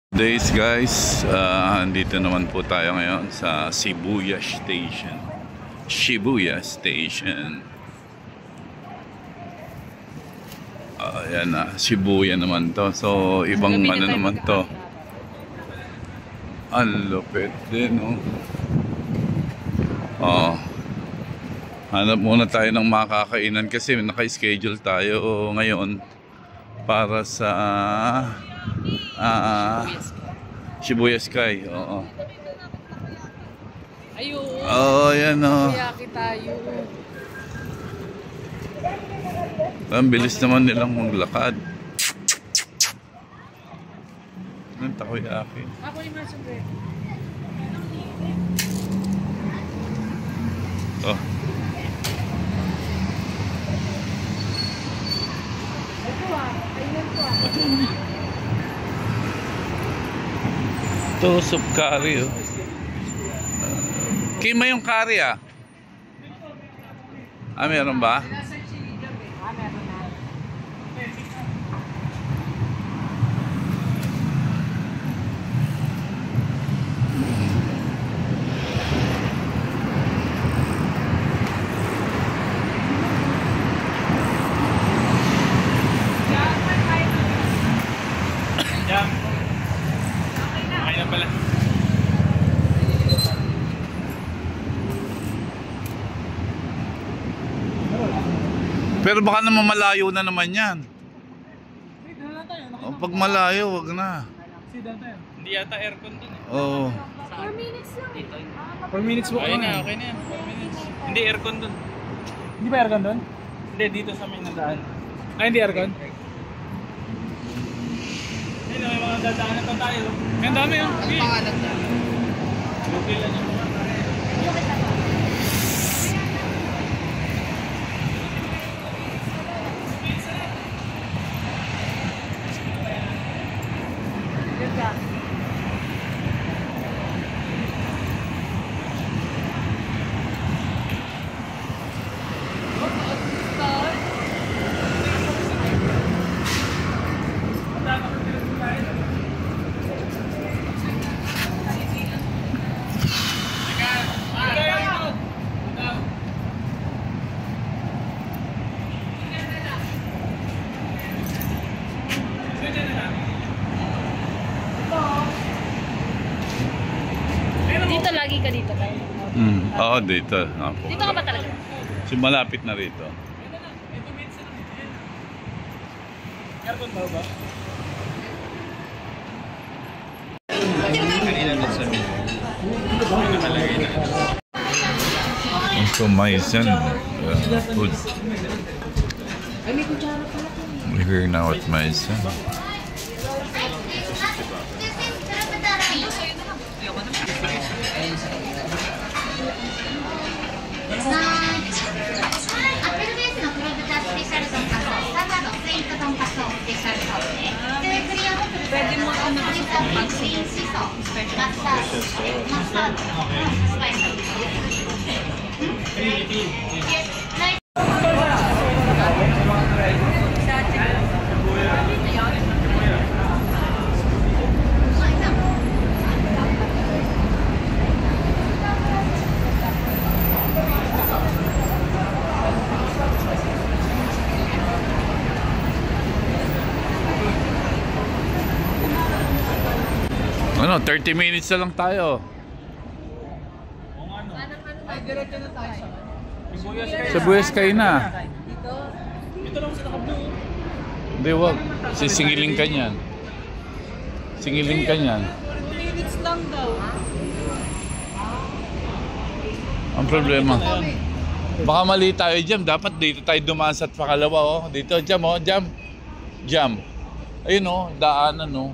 Days guys, andito naman po tayo ngayon sa Shibuya Station. Shibuya Station. Ayan na, Shibuya naman to. So, ibang ano naman to. Ang lupit din, no? Hanap muna tayo ng makakainan kasi naka-schedule tayo ngayon para sa Shibuya Sky. Oo. Ayun. Oh, yan o. Kuyaki tayo. Ang bilis naman nilang maglakad. Anong takoyaki? Ako yung masubre. Oh. Ito ayun po Ito, soup curry oh. Kima yung curry ah? Meron ba? meron na. Okay na pala. Pero baka naman malayo na naman yan. Pag malayo, wag na. Hindi yata aircon dun eh. Oo. 4 minutes lang. 4 minutes po. Okay na yan. 4 minutes. Hindi aircon dun. Hindi ba aircon doon? Hindi, dito sa may nadaan. Hindi aircon? Ayun, may mga dadaanan pa tayo. Ang dami yun. Ano pangalan na? Okay lang yun. Dito lagi ka dito tayo. Oo, dito. Dito ka ba talaga? Si malapit na rito. Aircon ba? So, Maizen food. Ay, may kutsara pala. We're here now at Maizen. Pwede mo ako Ano, 30 minutes na lang tayo. Ay, diretso na tayo. Shibuya Sky na. Dito. Dito lang sa nakablo. Hindi, wag. Sisingiling ka niyan. Singiling ka niyan. 2 minutes lang daw. Ang problema. Baka mali tayo dyan. Dapat dito tayo dumaan sa pakalawa. Oh. Dito, jam. Oh. Jam. Jam. Ayun oh, daanan oh.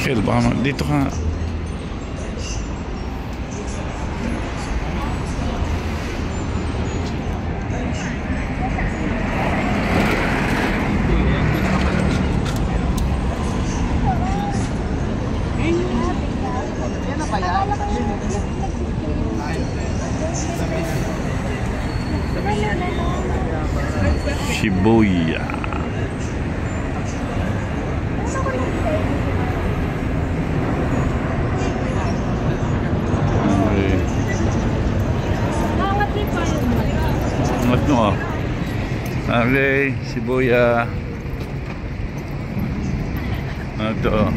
Kel, baka dito ka. Shibuya. Angat mo. Okay, Shibuya. Ito.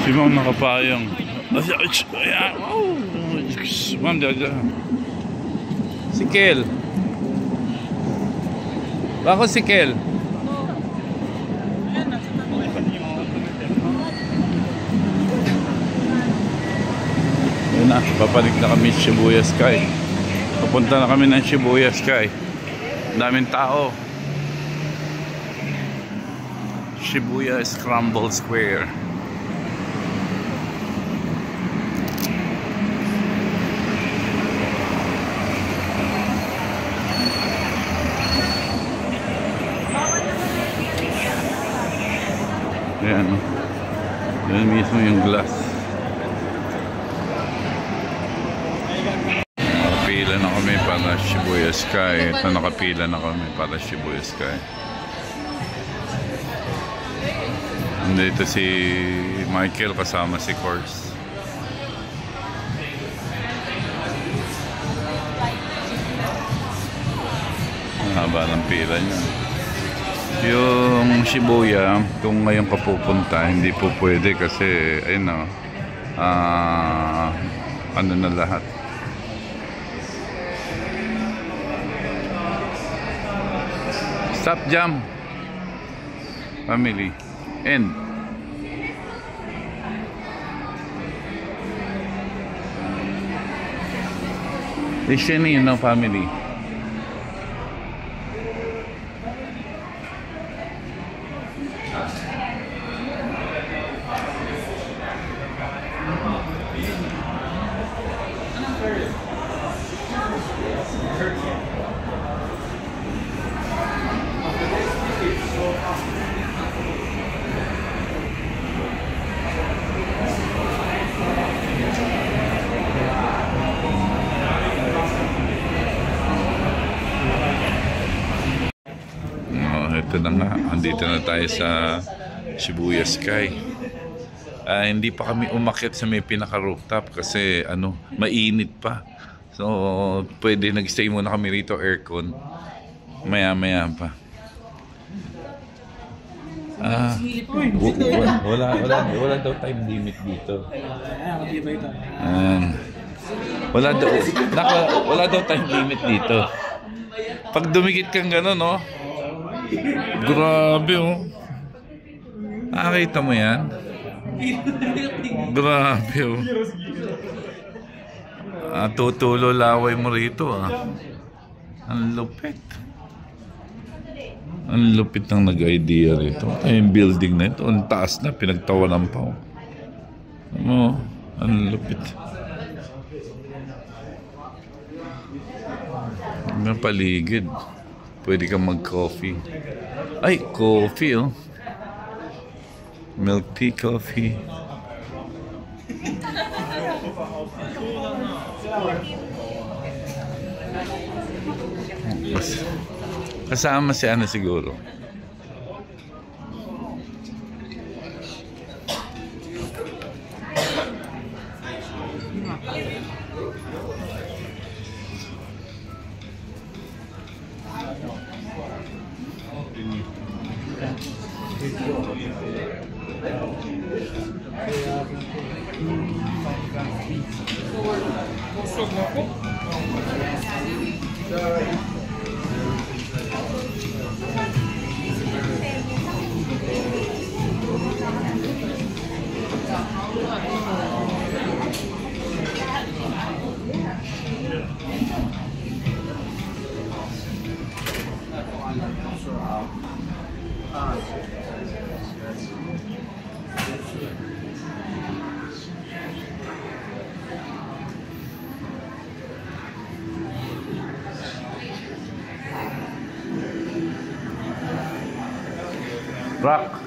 Si Ma'am nakapayong. Ma'am, dada. Si Kel. Bako si Kel. Yun na, papalik na kami Shibuya Sky. Papunta na kami ng Shibuya Sky. Daming tao. Shibuya Scramble Square. Ayan, yan mismo yung glass. Nakapila na kami para Shibuya Sky. Ito, nakapila na kami para Shibuya Sky. Nandito si Michael kasama si Kors. Haba ng pila niya. Yung Shibuya, kung ngayon ka pupunta, hindi po pwede kasi ayun na, ano na lahat. Stop jam. Family. End. Listen in, no family. Ito na nga, andito na tayo sa Shibuya Sky. Hindi pa kami umakyat sa may pinaka-rooftop kasi ano, mainit pa. So, pwede nag-stay muna kami rito, aircon. Maya-maya pa. Wala daw time limit dito. Wala daw time limit dito. Pag dumikit kang gano'n, no? Grabe, oh. Nakita mo yan? Grabe, oh. Tutulo laway mo rito, ah. Ang lupit. Ang lupit ng nag-idea rito. Ay, yung building na ito. Ang taas na, pinagtawanan pa, oh. Ano, ang lupit. Ang paligid. Pwede kang mag-coffee. Ay, coffee, oh. Milk tea coffee. Kasama si ano siguro. Busog na po. Rock.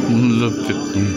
Ang lapit nun.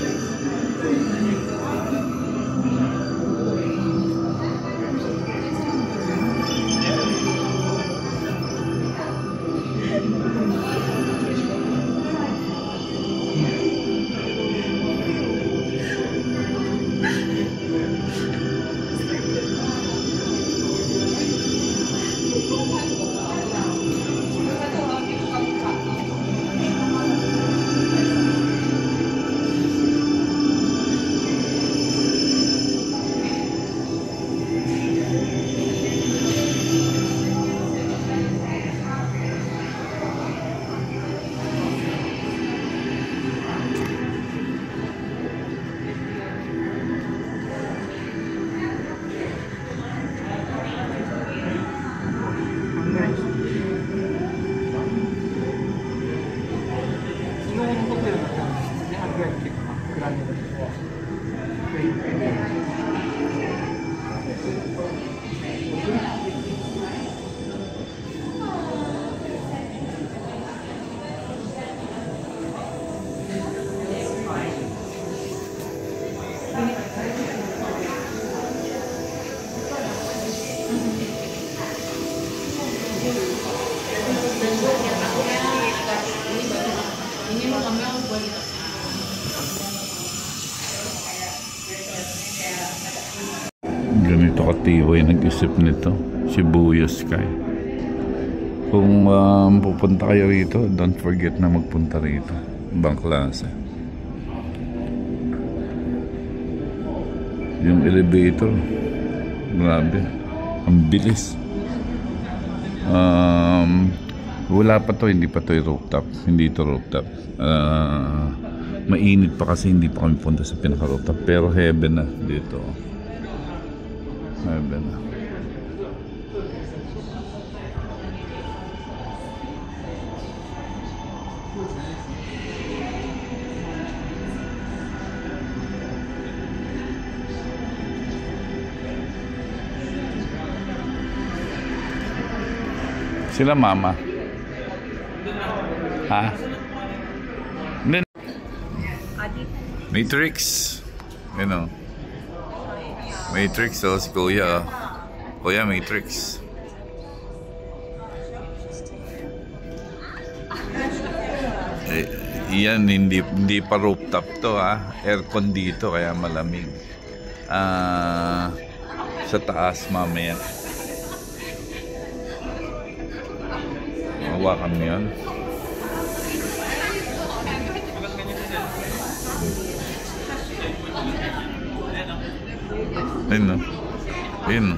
Ganito katiway nag-isip nito, Shibuya Sky. Kung pupunta kayo rito, don't forget na magpunta rito. Ibang klase. Yung elevator, grabe, ang bilis. Wala pa to, hindi pa to rooftop. Hindi to rooftop. Mainit pa kasi hindi pa kami punta sa pinaka-rooftop. Pero heaven na dito. Heaven na. Sila mama. Ha? Hindi. Matrix. You know. Matrix, oh, si Kuya. Kuya, Matrix. Yan, hindi pa rooftop to, ha. Aircon dito, kaya malamig. Sa taas mamaya. Hawakan mo yan. Ayun, no? Ayun, no?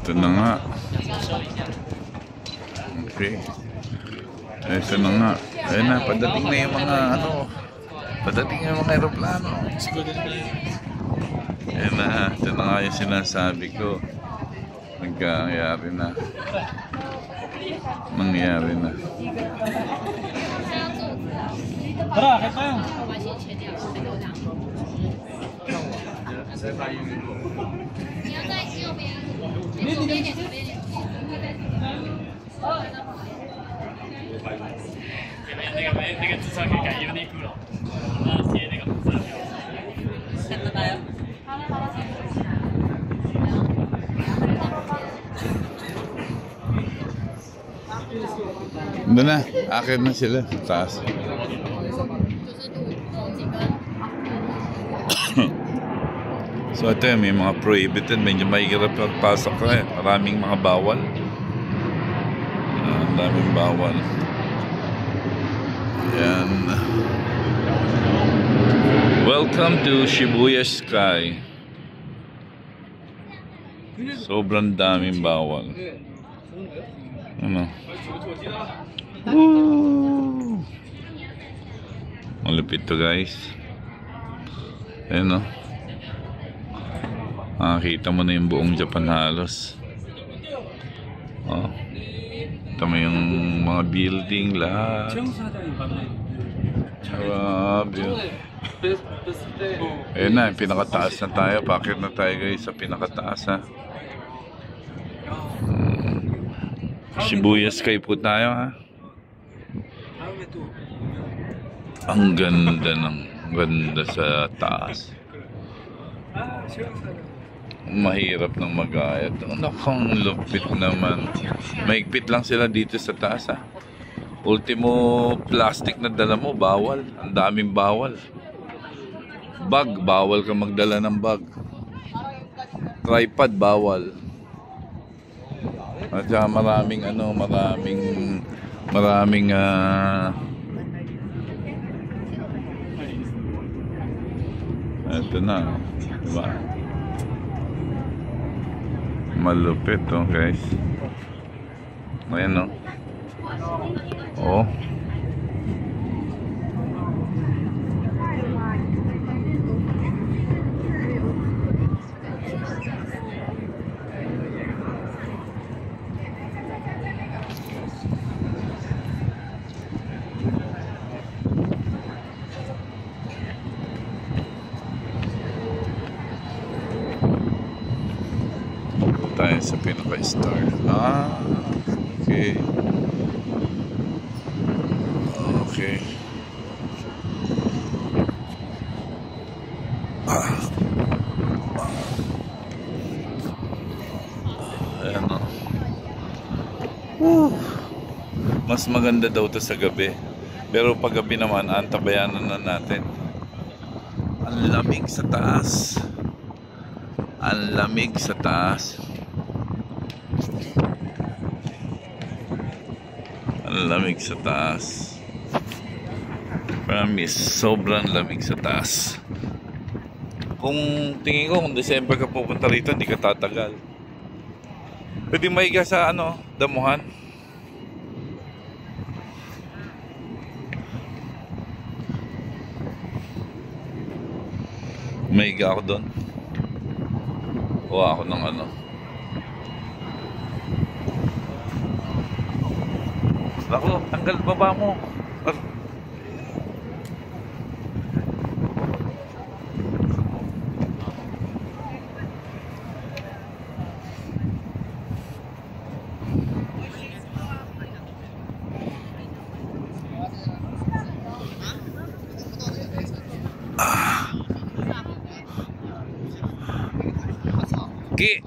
Ito na nga. Okay. Ito na nga. Ayun na, padating na yung mga ano. Padating na yung mga aeroplano. Ayun na, ito na nga yung sinasabi ko. Nangyayari na. Nangyayari na. Tara, kahit tayo. Doon na, akit na sila. Taas. So ito may mga prohibited, medyo mahirap pagpasok ka eh. Maraming mga bawal. Ang daming bawal. Ayan. Welcome to Shibuya Sky. Sobrang daming bawal. Ano? Woo! Malupit to guys. Ayan o. Nakakita mo na yung buong Japan halos. Oh. Ito mo yung mga building lahat. Grabe. Ayun na, pinakataas na tayo. Pakit na tayo guys sa pinakataas ha. Shibuya Sky po tayo ha. Ang ganda sa taas. Mahirap ng mag-ayat. Nakang lupit naman. Mahigpit lang sila dito sa taas ha. Ultimo plastic na dala mo, bawal. Ang daming bawal. Bag, bawal ka magdala ng bag. Tripod, bawal. At saka maraming ito na, diba? Malupit to guys. Ayan no. Oh. Tayo sa pinaka-star. Okay. Okay. Ayan o. Mas maganda daw to sa gabi. Pero pag gabi naman, antabayanan na natin. Ang lamig sa taas. Ang lamig sa taas. Ang lamig sa taas. Promise, sobrang lamig sa taas. Kung tingin ko, kung December ka pupunta rito, hindi ka tatagal. Pwede maiga sa damuhan. Maiga ako doon. Kuha ako ng Ako, tanggal baba mo. Ki!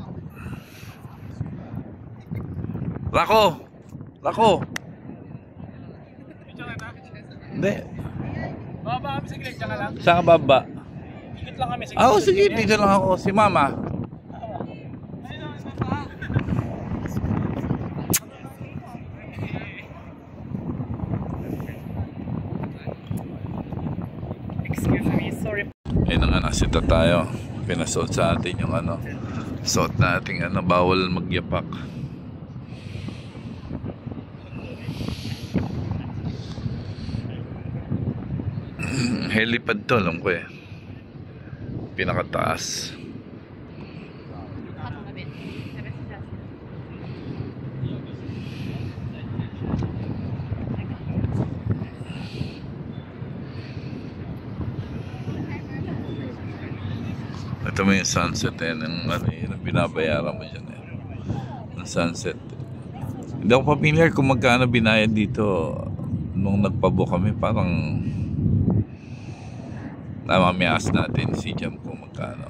Rako! Rako! Hindi. Baba kami sa gilid, tsaka lang. Saan ka baba? Ikot lang kami sa Ah, sige, dito lang ako. Si Mama. Excuse me, sorry. Ayun na nga, nasita tayo. Pinasuot sa atin yung ano. Suot natin ano, bawal magyapak. Helipad to, alam ko eh. Pinakataas. Ito mo yung sunset eh, ng ano, yun ang binabayaran mo dyan eh. Ang sunset. Hindi ako familiar kung magkano binayad dito nung nagpabook kami. Parang namamias natin si Jam kung magkano.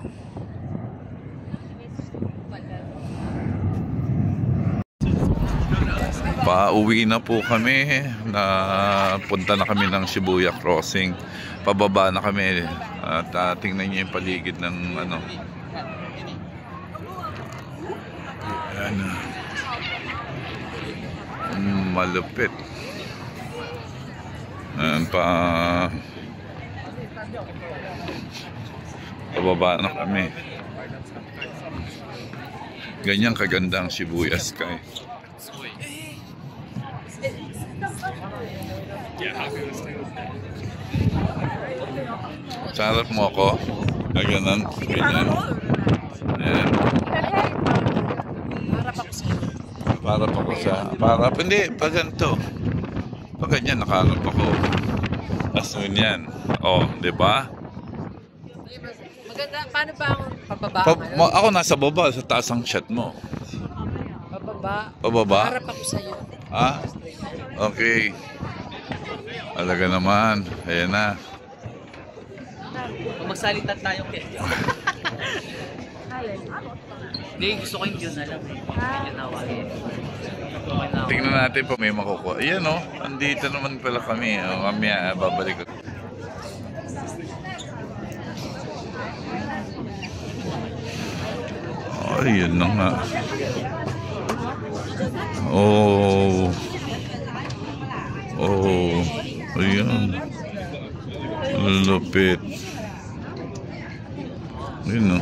Pauwi na po kami. Punta na kami ng Shibuya Crossing. Pababa na kami. At tingnan niyo yung paligid ng ano. Ayan. Malupit. Ayan pa. Pababa na kami. Ganyan kaganda ang Shibuya Sky. Sarap mo ako. Ganyan. Ganyan. Ayan. Para pa ko sa... Para pa... Hindi, pag ganito. Pag ganyan, nakaharap ako. Asun yan. O, di ba? Maganda. Paano ba ang pababa? Ako nasa baba, sa taas ang chat mo. Pababa. Pababa? Harap ako sa'yo. Ha? Okay. Alaga naman. Ayan na. Magsalita tayo kaya. Hindi, gusto ko yung yun alam eh. Tingnan natin pa may makukuha. Ayan o. Andito naman pala kami. Mamaya babalik ko. Oh, yun na nga. Oh. Oh. Ayan. Lupit. Ayun o.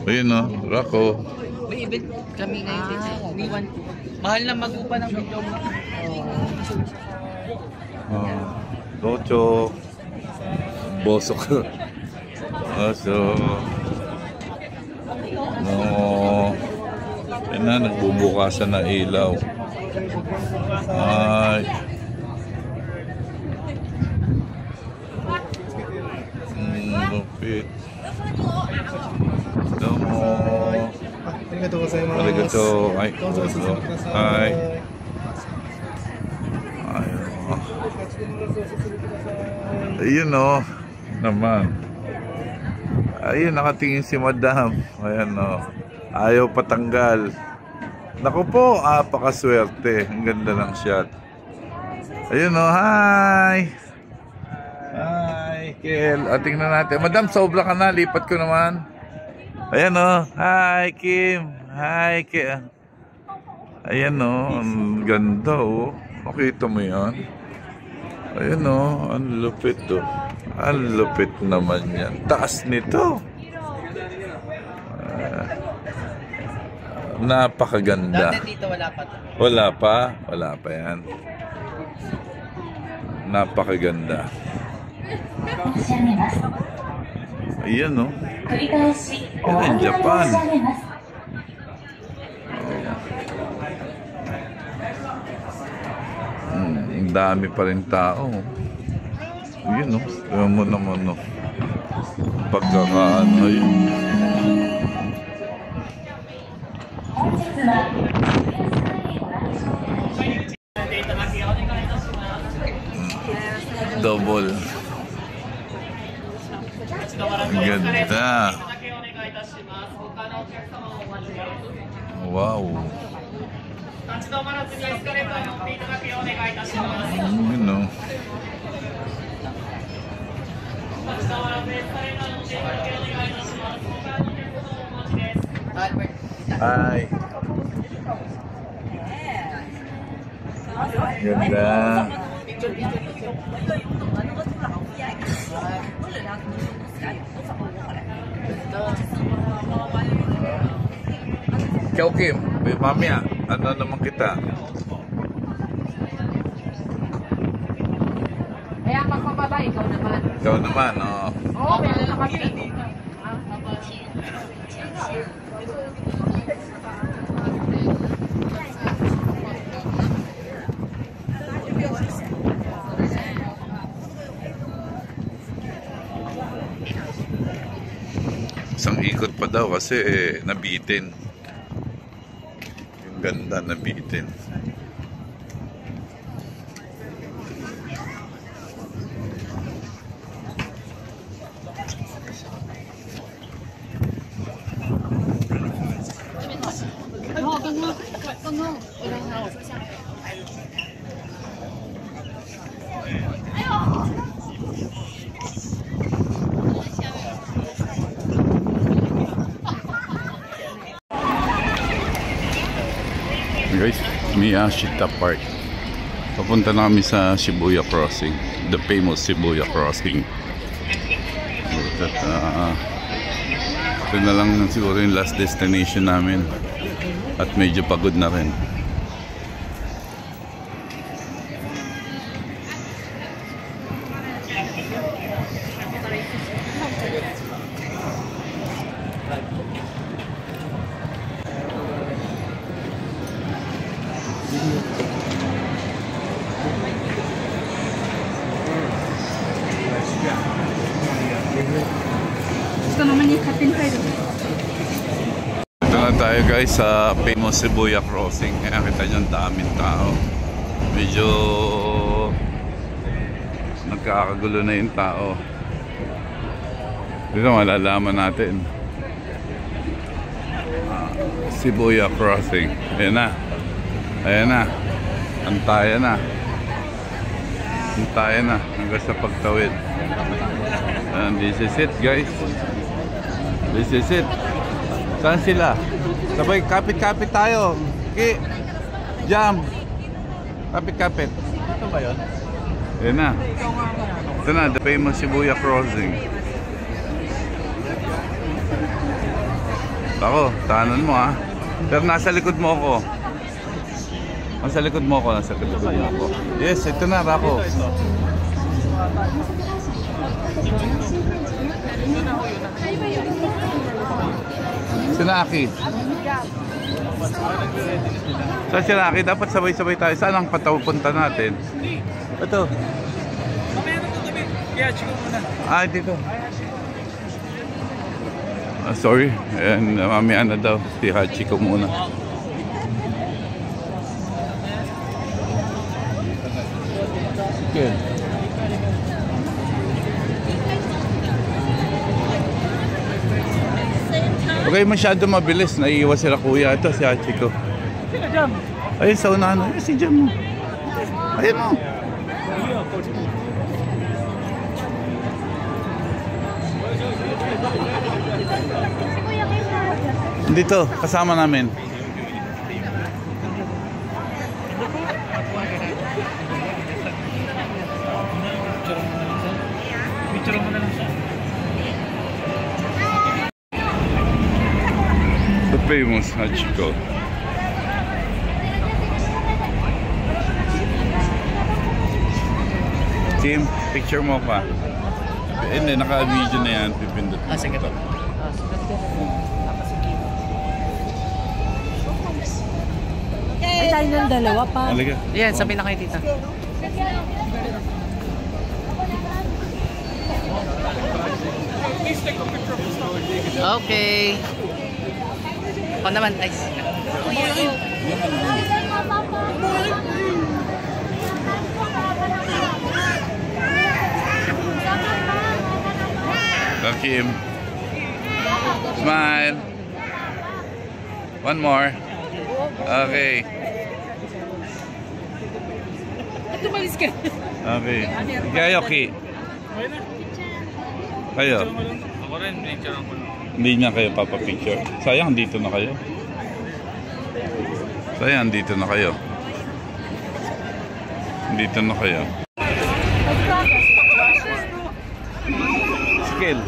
Ayun o. Rako. May event kami ngayon dito. We want to. Mahal na mag-upa ng video mo. Docho. Bosok. Aso. No. Ayun na, nagbubukasan na ilaw. Ay. Lupit. Domo. Arigato. Ay. Ay. Ayun o. Naman. Ayun, nakatingin si Madam. Ayan o. Ayaw patanggal. Naku po, pakaswerte. Ang ganda ng shot. Ayun o, hi! Hi, Kel. Tingnan natin. Madam, sobra ka na. Lipat ko naman. Ayan o. Hi, Kim. Hi, Kim. Ayan o. Ang ganda o. Makita mo yan. Ayan o. Ang lupit o. Ang lupit naman yan. Taas nito. Napakaganda. Dati dito wala pa to. Wala pa? Wala pa yan. Napakaganda. Ayan o. Yan ang Japan. Ang dami pa rin tao. Yun o. Kaya mo naman o. Pagkakaano yun. Double. Ganda. Wow. You know. Hi. Ganda. Ikaw, Kim, mamaya, ano naman kita? Kaya magpapaba, ikaw naman. Ikaw naman, oh. Oo, meron na kami. Isang ikot pa daw kasi nabitin. Yung ganda, nabitin. Guys, Miyashita Park. Papunta na kami sa Shibuya Crossing, the famous Shibuya Crossing. At ito na lang siguro yung last destination namin. At medyo pagod na rin. Ito na tayo guys sa famous Shibuya Crossing. Kaya kita nyo ang daming tao. Medyo nagkakagulo na yung tao. Dito malalaman natin. Shibuya Crossing. Ayan na. Ayan na. Antayan na. Antayan na. Hanggang sa pagtawid. And this is it guys. This is it. Saan sila? Sabay kapit-kapit tayo. Okay. Jam. Kapit-kapit. Ito ba yun? Ayan na. Ito na, the famous Shibuya Crossing. Ako, tahanan mo ha. Pero nasa likod mo ako. Nasa likod mo ako. Nasa likod mo ako. Yes, ito na, Rako. Sina Aki? Saan sila Aki? Dapat sabay-sabay tayo. Saan ang patapunta natin? Ito. Mamaya na ito kami. Kaya, chico muna. Ah, dito. Sorry. Ayan, mamaya na daw. Si Hachiko muna. Okay. Okay, masyado mabilis. Naiiwas sila kuya. Ito si Hachiko. Sino Jam? Ayun, sa unahan. Ayun, si Jam mo. Ayun mo. Dito, kasama namin. Picture mo na lang siya. The famous Hachiko. Team, picture mo pa. Hindi, naka-video na yan. Pipindot. Ah, sige po. Ay, tayo ng dalawa pa. Halika. Yan, sabi na kayo tita. Okay. Ako naman, nice. Kim. Smile. One more. Okay. At tumalis ka. Okay. Kayo, Ki. Kayo. Ako rin, picture ako. Hindi niya kayo papapicture. Sayang, dito na kayo. Sayang, dito na kayo. Dito na kayo. Skill.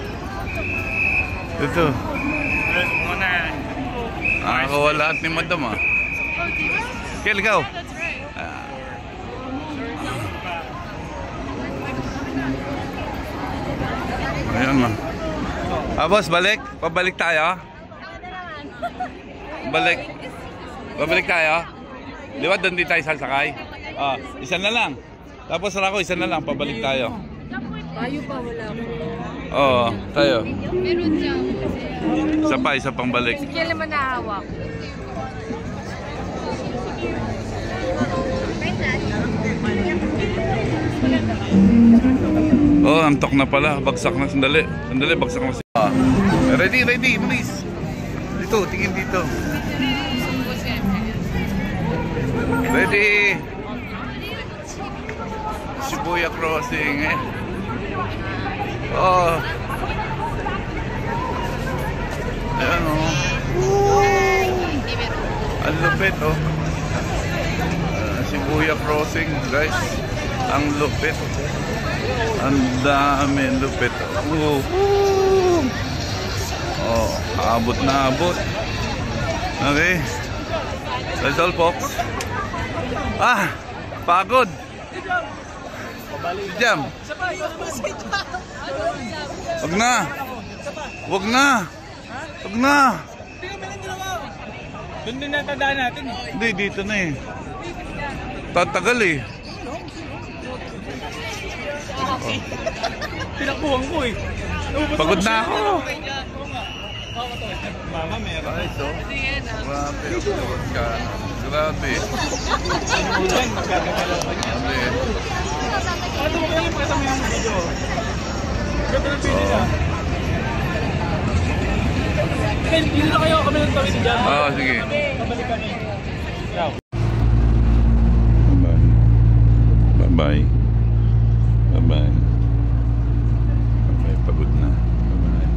Ito. Nakakawa lahat ni Madam ah. Skill, ikaw. Ayan na. Boss, balik. Pabalik tayo. Balik. Pabalik tayo. Di ba doon di tayo sasakay? Isa na lang. Tapos ako, isa na lang. Pabalik tayo. Tayo pa, wala ko. Oo, tayo. Meron dyan. Isa pang balik. Sige naman nahawak. Oh, antok na pala. Bagsak na. Sandali. Sandali, bagsak na. Ready, please. Dito, tingin dito. Ready. Shibuya Crossing eh. Oh. Ayan oh. Ang lupit oh. Shibuya Crossing guys. Ang lupit. Ang dami lupit. Oh, abot na abot. Okay. That's all folks. Pagod. Jam. Wag na. Wag na. Wag na. Doon din natandaan natin eh. Hindi, dito na eh. Tatagal eh. Tinakbuhan ko eh. Pagod na ako. Mama, meron. Ay, so. Grabe. Pagod ka. Grabe. Bulan, magkakagalaw pa niya. Grabe. Ano mo kaya pakita mo yung video? Ganda ng video na. Dito na kayo, kami ng tawid dyan. Sige. Pabalik kami. Ciao. Bye-bye. Bye-bye. Bye-bye. Pagod na. Bye-bye.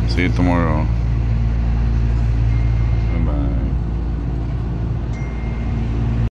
See you tomorrow.